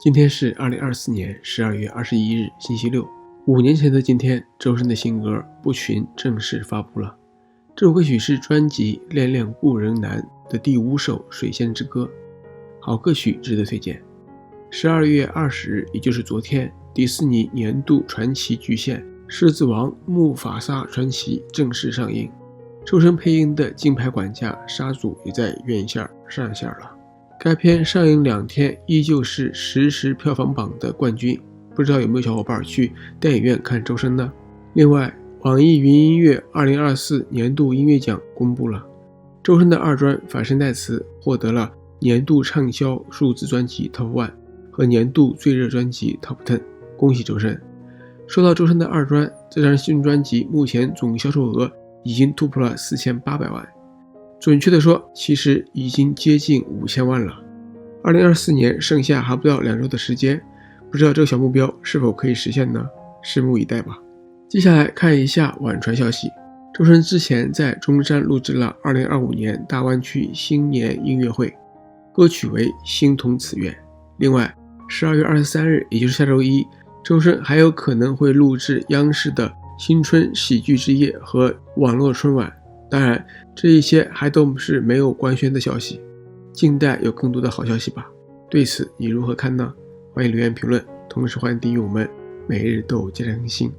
今天是2024年12月21日，星期六。5年前的今天，周深的新歌《不群》正式发布了。这首歌曲是专辑《恋恋故人难》的第5首《水仙之歌》，好歌曲值得推荐。12月20日，也就是昨天，迪士尼年度传奇巨献《狮子王：木法萨传奇》正式上映。周深配音的金牌管家沙祖也在院线上线了。该片上映2天，依旧是实时票房榜的冠军。不知道有没有小伙伴去电影院看周深呢？另外，网易云音乐2024年度音乐奖公布了，周深的2专《反身代词》获得了年度畅销数字专辑 Top 1 和年度最热专辑 Top 10，恭喜周深！说到周深的2专，这张新专辑目前总销售额已经突破了4800万。准确的说，其实已经接近5000万了。2024年剩下还不到2周的时间，不知道这个小目标是否可以实现呢？拭目以待吧。接下来看一下网传消息，周深之前在中山录制了2025年大湾区新年音乐会，歌曲为《心同此愿》。另外，12月23日，也就是下周一，周深还有可能会录制央视的新春喜剧之夜和网络春晚。当然，这一些还都是没有官宣的消息，静待有更多的好消息吧。对此你如何看呢？欢迎留言评论，同时欢迎订阅我们每日都有接着更新。